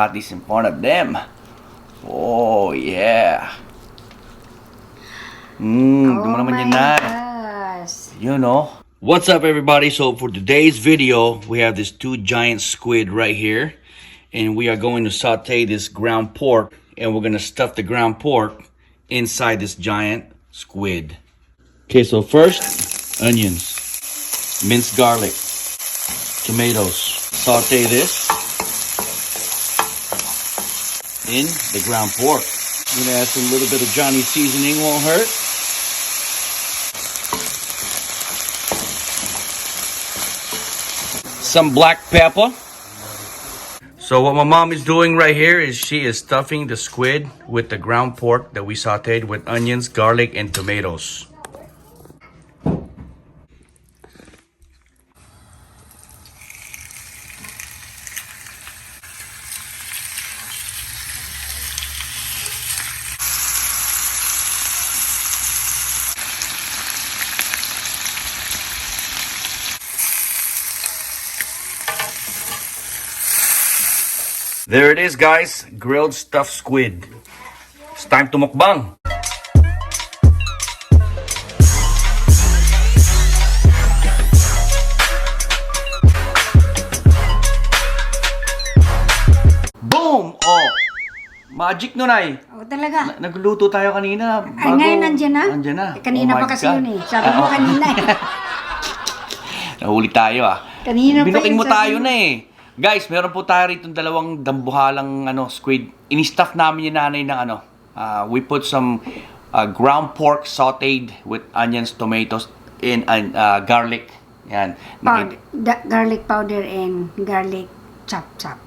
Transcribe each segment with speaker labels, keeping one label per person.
Speaker 1: cut this in front of them. Oh, yeah. Gusto mo naman yan, Nay. You know. What's up, everybody? So for today's video, we have these two giant squid right here. And we are going to saute this ground pork. And we're going to stuff the ground pork inside this giant squid. Okay, so first, onions, minced garlic, tomatoes. Saute this in the ground pork. I'm gonna add some little bit of Johnny seasoning, won't hurt. Some black pepper. So what my mom is doing right here is she is stuffing the squid with the ground pork that we sauteed with onions, garlic, and tomatoes. There it is, guys. Grilled stuffed squid. It's time to mukbang. Boom! Oh! Magic nun ay.
Speaker 2: Oh, talaga.
Speaker 1: Nagluto tayo kanina.
Speaker 2: Ay, ngayon nandiyan na?
Speaker 1: Nandiyan na.
Speaker 2: Kanina pa kasi yun eh. Sabi mo kanina eh.
Speaker 1: Nahuli tayo ah.
Speaker 2: Kanina pa
Speaker 1: Binuking
Speaker 2: yun,
Speaker 1: mo
Speaker 2: sabi
Speaker 1: tayo
Speaker 2: mo.
Speaker 1: na eh. Guys, meron po tayo rito dalawang dambuhalang squid. Ini-stuff namin yung nanay ng we put some ground pork sauteed with onions, tomatoes, and garlic. Yan.
Speaker 2: Garlic powder and garlic chop.
Speaker 1: Chop.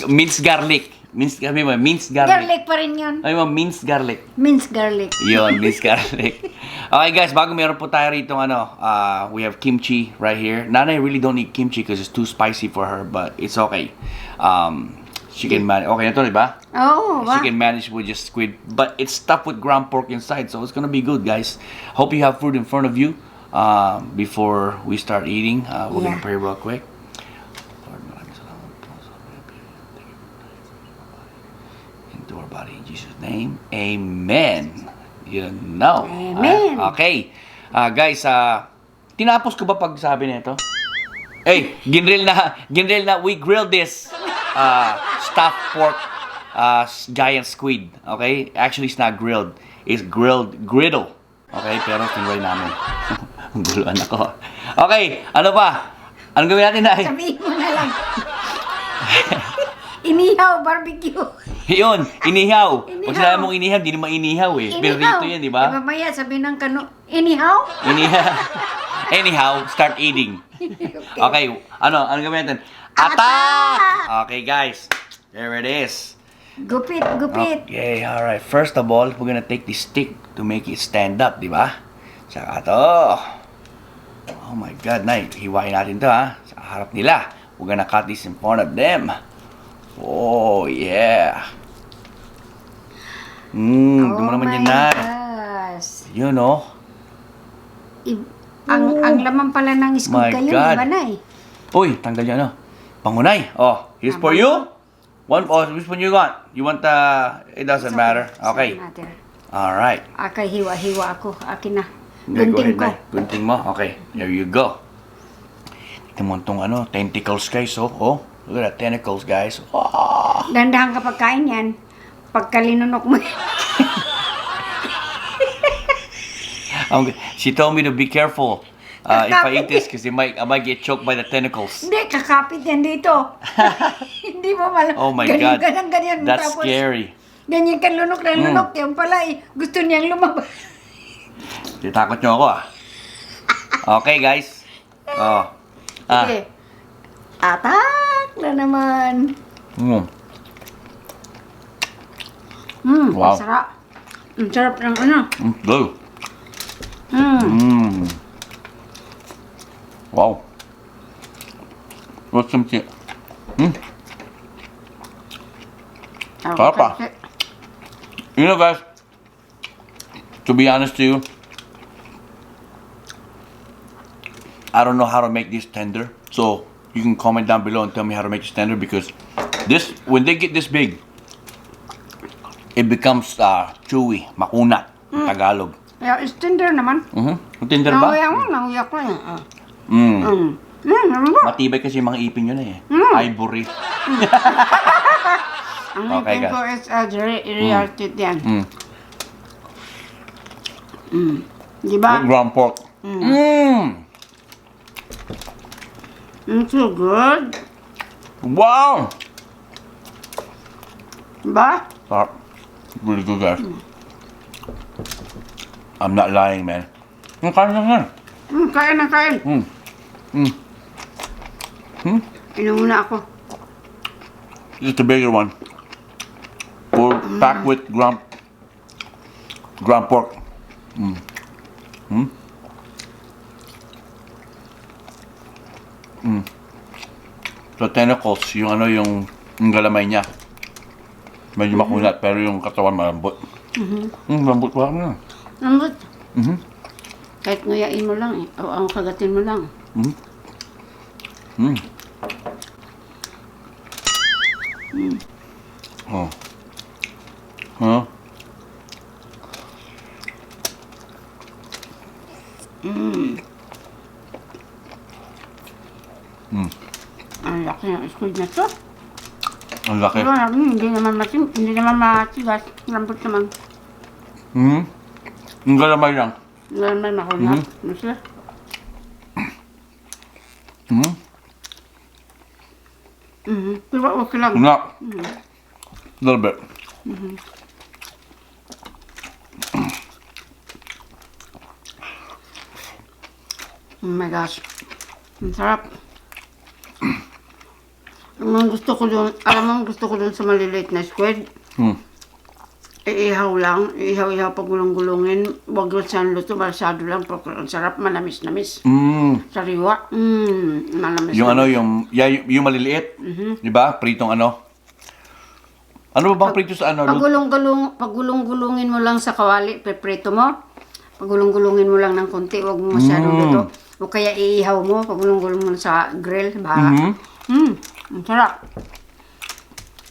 Speaker 1: Minced garlic. Minced garlic.
Speaker 2: Garlic pa rin yun.
Speaker 1: Ay mo, minced garlic.
Speaker 2: Minced garlic.
Speaker 1: Yun, minced garlic. Okay guys, bago meron po tayo rito we have kimchi right here. Nanay really don't eat kimchi because it's too spicy for her, but it's okay. She can manage. Okay na to, di ba?
Speaker 2: Oh, wow.
Speaker 1: She can manage with just squid, but it's stuffed with ground pork inside, so it's gonna be good, guys. Hope you have food in front of you before we start eating. We're gonna pray real quick. Into our body in Jesus' name, Amen. You know.
Speaker 2: Amen.
Speaker 1: Okay. Guys, tinapos ko ba pagsabi nito? Hey, ginrill na, we grilled this stuffed pork giant squid. Okay? Actually, it's not grilled. It's griddle. Okay? Pero tinry namin. Guluan ako. Okay, ano pa? Anong gawin natin na?
Speaker 2: Sabihin mo na lang. Inihaw, barbecue.
Speaker 1: Yun, inihaw. Pag sinabi mong inihaw, hindi naman inihaw eh. Pero dito yan, di ba?
Speaker 2: Mamaya sabihin ng inihaw?
Speaker 1: Anyhow, start eating. Okay, ano gawin natin? Attack! Okay, guys. There it is.
Speaker 2: Gupit.
Speaker 1: Okay, alright. First of all, we're gonna take the stick to make it stand up, di ba? Saka to. Oh my God, Nay. Hiwain natin to, ha? Sa harap nila. We're gonna cut this in front of them. Oh, yeah. Gusto mo naman yan, Nay.
Speaker 2: Gosh.
Speaker 1: You know.
Speaker 2: Ang laman pala ng squid kayo, di ba, Nay?
Speaker 1: Uy, tanggal yan, Pangunay. Oh, here's for you. Which one you want? You want it doesn't matter. Okay. Alright.
Speaker 2: Okay, hiwa ako. Akin na.
Speaker 1: Okay, go
Speaker 2: Gunting
Speaker 1: ahead,
Speaker 2: ko.
Speaker 1: Nay. Gunting mo. Okay, there you go. Tignan mo itong tentacles, guys. Oh, look at that tentacles, guys. Oh.
Speaker 2: Dandahan kapag kain yan. Pagka linunok mo.
Speaker 1: She told me to be careful if I eat this because I might get choked by the tentacles.
Speaker 2: Hindi, kakapit yan dito. Hindi mo malam.
Speaker 1: Oh my God.
Speaker 2: Ganyan.
Speaker 1: That's
Speaker 2: Tapos,
Speaker 1: scary.
Speaker 2: ganyan ka lunok na lunok. Yan pala gusto niyang lumabas.
Speaker 1: Titakot nyo ako Okay, guys. Oh.
Speaker 2: Okay. Atak na naman.
Speaker 1: Wow.
Speaker 2: Sarap. Ang sarap ng
Speaker 1: Good. Wow. What's some shit? Sarap ah. You know, guys, to be honest to you, I don't know how to make this tender. So you can comment down below and tell me how to make this tender, because this, when they get this big, it becomes chewy, makunat, Tagalog.
Speaker 2: Yeah, it's tender naman.
Speaker 1: Tender ba?
Speaker 2: Nauya ko eh.
Speaker 1: Matibay kasi yung mga ipin yun eh. Ivory.
Speaker 2: Ang
Speaker 1: Okay,
Speaker 2: ipin ko is real teeth yan. Diba?
Speaker 1: Ground pork.
Speaker 2: It's so good.
Speaker 1: Wow!
Speaker 2: Diba?
Speaker 1: Sarap. Really good, guys. I'm not lying, man. Kain lang yan.
Speaker 2: Kain na kain. Inom muna ako.
Speaker 1: This is the bigger one. Packed with ground pork. So tentacles, yung ano, yung galamay niya. Medyo makunat, pero yung katawan malambot. Lambot ba na?
Speaker 2: Lambot. Kahit nguyain mo lang eh. O ang kagatin mo lang.
Speaker 1: Oh. Huh?
Speaker 2: Ang laki ng squid na to.
Speaker 1: Ang laki.
Speaker 2: Pero hindi naman matigas. Lambot naman.
Speaker 1: Yung galamay lang.
Speaker 2: Hindi naman makunat. Masla. Pero okay lang.
Speaker 1: Not. A little bit.
Speaker 2: Oh my gosh. Ang sarap. Alam mo gusto ko dun sa maliliit na squid. Iihaw lang. Iihaw pag gulong-gulungin. Huwag sa luto. Masyado lang. Ang sarap. Manamis-namis. Sariwa. Manamis.
Speaker 1: Yung ano, yung maliliit. Di ba? Pritong ano. Ano ba bang prito sa ano?
Speaker 2: Pag gulong-gulungin mo lang sa kawali, peprito mo. Pag gulong-gulungin mo lang ng konti. Huwag mo masyadong luto. O kaya iihaw mo. Pag gulong-gulong mo sa grill. Ang sarap.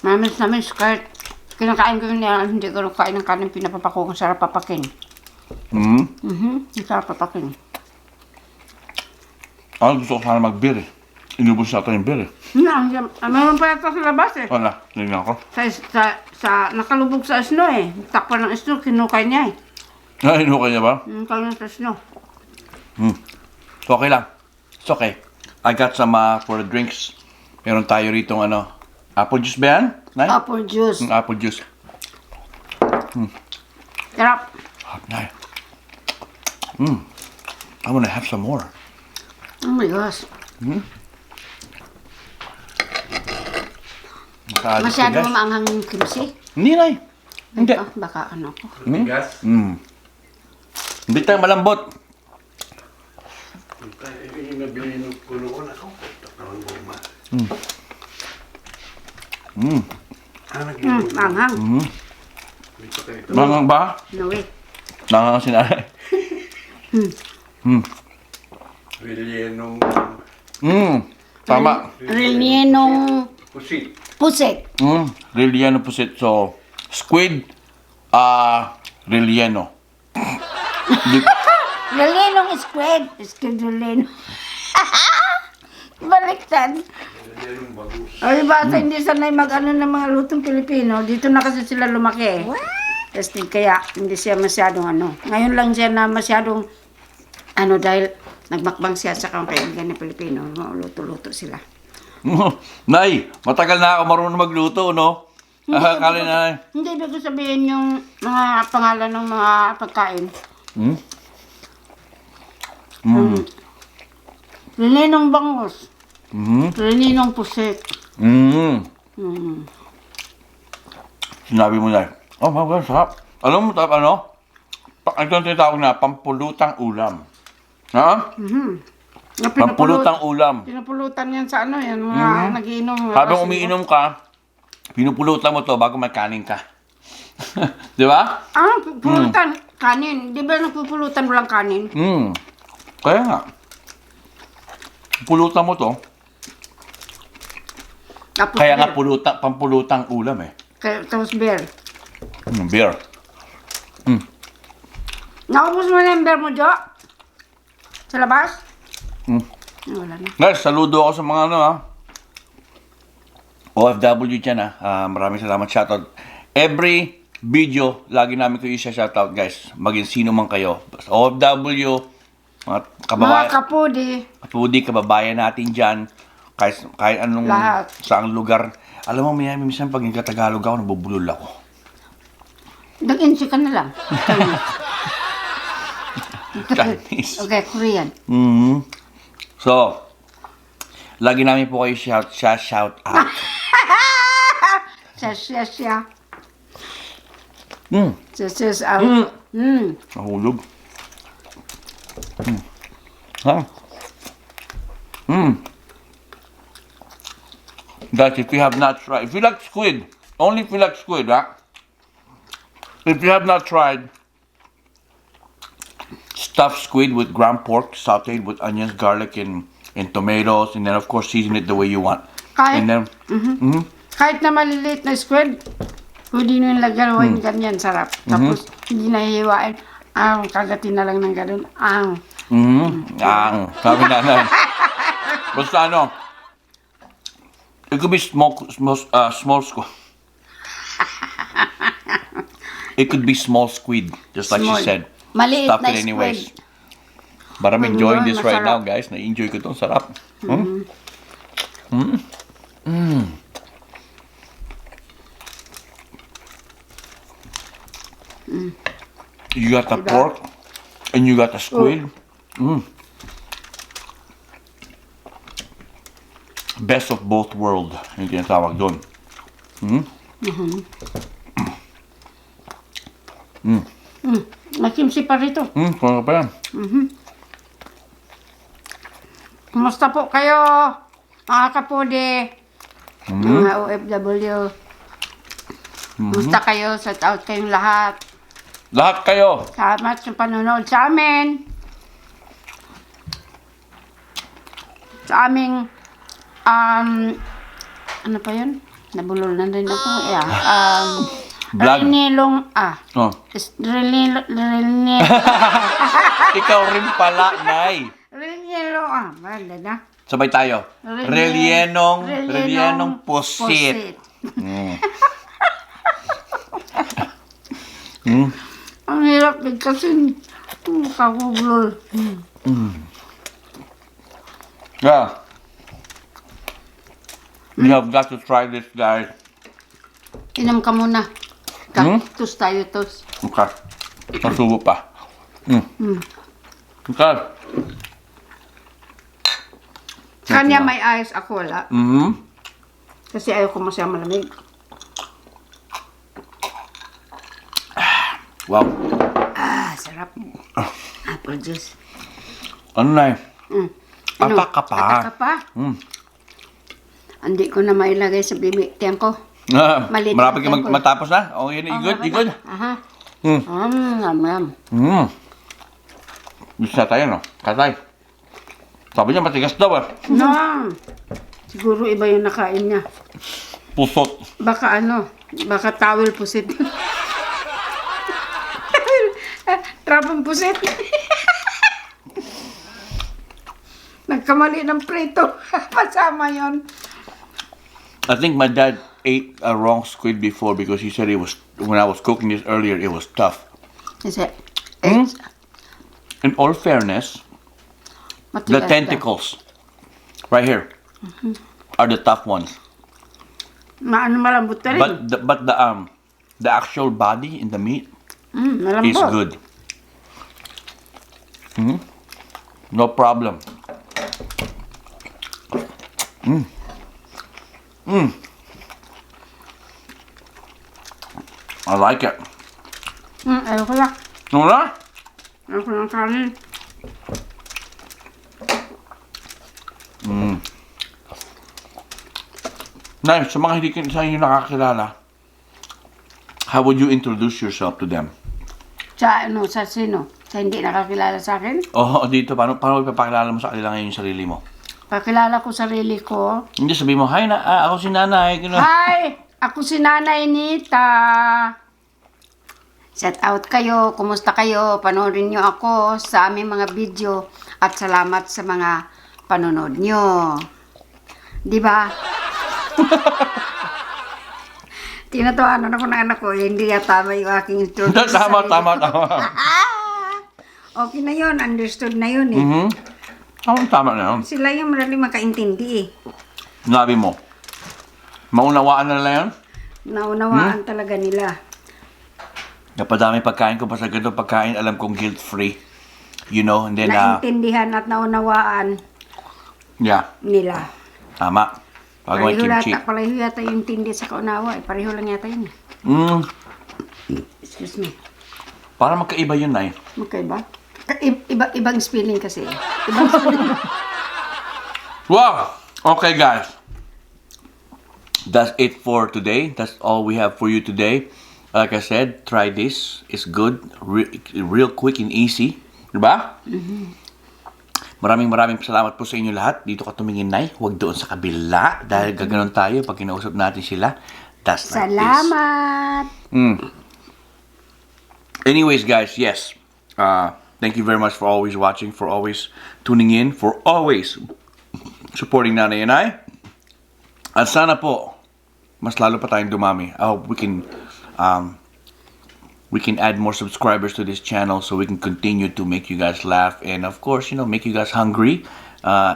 Speaker 2: Manamis-namis. Kahit kinakain ko yun yan, hindi ko kain ng kanin, pinapapako ko, sarap papakin. Sarap papakin.
Speaker 1: Gusto ko sana mag-beer eh. Inubos natin yung beer eh.
Speaker 2: Meron pa yata sa labas eh.
Speaker 1: Wala, tingnan ko.
Speaker 2: Nakalubog sa snow eh. Takpan ng snow, kinukay niya eh.
Speaker 1: Hinukay niya ba?
Speaker 2: Kinukay sa snow.
Speaker 1: So okay lang. It's okay. I got some for the drinks. Meron tayo rito ano. Apple juice ba yan? Nay?
Speaker 2: Apple juice.
Speaker 1: Apple juice.
Speaker 2: Sarap.
Speaker 1: Nay. I wanna have some more.
Speaker 2: Oh my gosh. Masyado mo maanghang yung kimchi?
Speaker 1: Hindi, Nay. Hindi.
Speaker 2: Baka ano ko.
Speaker 3: Bigas?
Speaker 1: Hindi tayo malambot.
Speaker 3: Yung nabili ng puno ko na ako. Takawang guma.
Speaker 2: Maanghang.
Speaker 1: Mangang ba?
Speaker 2: No way.
Speaker 1: Nangang sinanay.
Speaker 3: Rellenong
Speaker 1: Tama.
Speaker 2: Rellenong
Speaker 3: pusit.
Speaker 2: pusit.
Speaker 1: Relleno pusit. So, squid, relleno.
Speaker 2: Rellenong squid. Squid rellenong. Baliktad.
Speaker 3: Rellenong bagus.
Speaker 2: O diba, hindi sanay mag-ano ng mga lutong Pilipino. Dito na kasi sila lumaki. Kasi kaya hindi siya masyadong ano. Ngayon lang siya na masyadong ano dahil nagmakbang siya sa kaibigan ng Pilipino. Luto-luto sila.
Speaker 1: Nay, matagal na ako marunong magluto, no? Akala na.
Speaker 2: Hindi ibig ko sabihin yung mga pangalan ng mga pagkain. Reninong bangus. Reninong pusit.
Speaker 1: Sinabi mo na, oh my God, sarap. Alam mo, ano? Ito ang tinatawag na pampulutang ulam. Ha? Pampulutang ulam.
Speaker 2: Pinapulutan yan sa ano yan, mga nagiinom.
Speaker 1: Habang umiinom ka, pinupulutan mo to bago may kanin ka. Di ba?
Speaker 2: Pulutan. Kanin. Di ba nagpupulutan walang kanin?
Speaker 1: Kaya nga. Pulutan mo to.
Speaker 2: Tapos
Speaker 1: Kaya nga
Speaker 2: beer.
Speaker 1: pampulutang ulam eh.
Speaker 2: Tapos beer.
Speaker 1: Beer.
Speaker 2: Naubos mo na yung beer mo, Jo? Sa labas? Wala na.
Speaker 1: Guys, saludo ako sa mga OFW dyan maraming salamat, shoutout. Every video, lagi namin kayo shoutout guys. Maging sino man kayo. OFW, mga kababayan.
Speaker 2: Mga kapudi.
Speaker 1: Kababayan natin dyan. Kahit anong
Speaker 2: Lahat.
Speaker 1: saang lugar. Alam mo, minsan pag nagkatagalog ako, nabubulol ako.
Speaker 2: Nag-insi ka na lang.
Speaker 1: Chinese.
Speaker 2: Okay, Korean.
Speaker 1: So, lagi namin po kayo shout out.
Speaker 2: Siya. Siya out.
Speaker 1: Nahulog. Ha? Guys, if you have not tried, if you like squid, only if you like squid, if you have not tried stuffed squid with ground pork, sauteed with onions, garlic, and tomatoes, and then of course season it the way you want.
Speaker 2: Kahit,
Speaker 1: And then,
Speaker 2: kahit na maliliit na squid, pwede nyo yung lagawin ganyan, sarap. Tapos, hindi na hihiwain. Kagatin na lang ng ganun.
Speaker 1: sabi na. Basta it could be small squid. It could be small squid, just like
Speaker 2: Small.
Speaker 1: she said.
Speaker 2: Maliit
Speaker 1: Stuff
Speaker 2: na
Speaker 1: it anyways.
Speaker 2: squid.
Speaker 1: But I'm enjoying this right now,
Speaker 2: Masarap.
Speaker 1: guys. Na-enjoy ko itong sarap. You got the pork, and you got the squid. Best of both worlds. Yung tinatawag doon.
Speaker 2: May kimchi pa rito.
Speaker 1: Kung pa yan.
Speaker 2: Kumusta po kayo, mga kapudi, mga OFW? Kumusta kayo? Shout out kayong lahat.
Speaker 1: Lahat kayo.
Speaker 2: Salamat sa panonood sa amin. Sa aming, ano pa yun? Nabulol na rin ako.
Speaker 1: Vlog.
Speaker 2: Renilong,
Speaker 1: Oh. Ikaw rin pala, Nay.
Speaker 2: Renilong, wala na.
Speaker 1: Sabay tayo. Relyenong pusit.
Speaker 2: Ang hirap din kasi kakubulol.
Speaker 1: Yeah. You have got to try this, guys.
Speaker 2: Inom ka muna. Tos tayo, tos.
Speaker 1: Okay. Masubo pa. Okay.
Speaker 2: Kanya may ice, ako wala. Kasi ayaw ko masaya malamig.
Speaker 1: Wow.
Speaker 2: Sarap. Apple juice.
Speaker 1: Ano na
Speaker 2: Ano?
Speaker 1: Atak ka pa.
Speaker 2: Atak ka pa? Hindi ko na mailagay sa bibigyan ko. Maliit
Speaker 1: Marapit ka
Speaker 2: na temple.
Speaker 1: matapos na? Okay, you good? You good?
Speaker 2: Aha. Yum.
Speaker 1: Bisa tayo, no? Katay. Sabi niya, matigas daw eh.
Speaker 2: No. Siguro iba yung nakain niya.
Speaker 1: Pusot.
Speaker 2: Baka towel pusit. Trapong pusit. Nagkamali ng prito. Pasama yon.
Speaker 1: I think my dad ate a wrong squid before because he said it was, when I was cooking this earlier, it was tough.
Speaker 2: Kasi,
Speaker 1: In all fairness, the tentacles, right here, are the tough ones.
Speaker 2: Malambot ka rin.
Speaker 1: But the actual body in the meat
Speaker 2: Malambot.
Speaker 1: is good. No problem. I like it.
Speaker 2: Ayaw ko lang.
Speaker 1: No na?
Speaker 2: Ayaw ko lang kanin.
Speaker 1: Nay, sa mga hindi sa inyo nakakilala, how would you introduce yourself to them?
Speaker 2: Sa sino? Sa hindi nakakilala sa akin?
Speaker 1: Oh, dito, paano ipapakilala mo sa kanila ngayon yung sarili mo?
Speaker 2: Pakilala ko sarili ko.
Speaker 1: Hindi, sabi mo, hi na, ako si nanay. Gano'n.
Speaker 2: Hi! Ako si Nanay Nita. Shout out kayo. Kumusta kayo? Panoorin nyo ako sa aming mga video. At salamat sa mga panonood nyo. Di ba? Tinatawanan ako ng anak ko. Hindi na tama yung aking introduction.
Speaker 1: Tama.
Speaker 2: Okay na yun. Understood na yun eh.
Speaker 1: Tama na yun.
Speaker 2: Sila yung madaling makaintindi eh.
Speaker 1: Sinabi mo. Maunawaan na lang yun?
Speaker 2: Naunawaan talaga nila.
Speaker 1: Napadami pagkain ko pa sa ganito pagkain, alam kong guilt-free. You know, and then,
Speaker 2: Naintindihan at naunawaan
Speaker 1: yeah,
Speaker 2: nila.
Speaker 1: tama. Pag may kimchi.
Speaker 2: Pareho yata yung tindi sa kaunawa. Pareho lang yata yun. Excuse me.
Speaker 1: Para magkaiba yun, Nay.
Speaker 2: Magkaiba? Ibang spelling kasi. Ibang spelling.
Speaker 1: Wow! Okay, guys. That's it for today. That's all we have for you today. Like I said, try this. It's good. Real quick and easy. Diba? Maraming salamat po sa inyo lahat. Dito ka tumingin, Nay. Huwag doon sa kabila. Dahil gaganon tayo pag kinausap natin sila. That's like this.
Speaker 2: Salamat!
Speaker 1: Anyways, guys, yes. Thank you very much for always watching, for always tuning in, for always supporting Nanay and I. At sana po, mas lalo pa tayong dumami. I hope we can add more subscribers to this channel so we can continue to make you guys laugh and of course, you know, make you guys hungry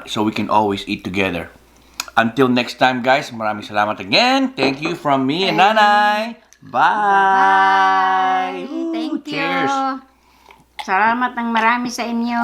Speaker 1: so we can always eat together. Until next time, guys, maraming salamat again. Thank you from me and Nanay. Bye!
Speaker 2: Thank you.
Speaker 1: Cheers!
Speaker 2: Salamat ng marami sa inyo.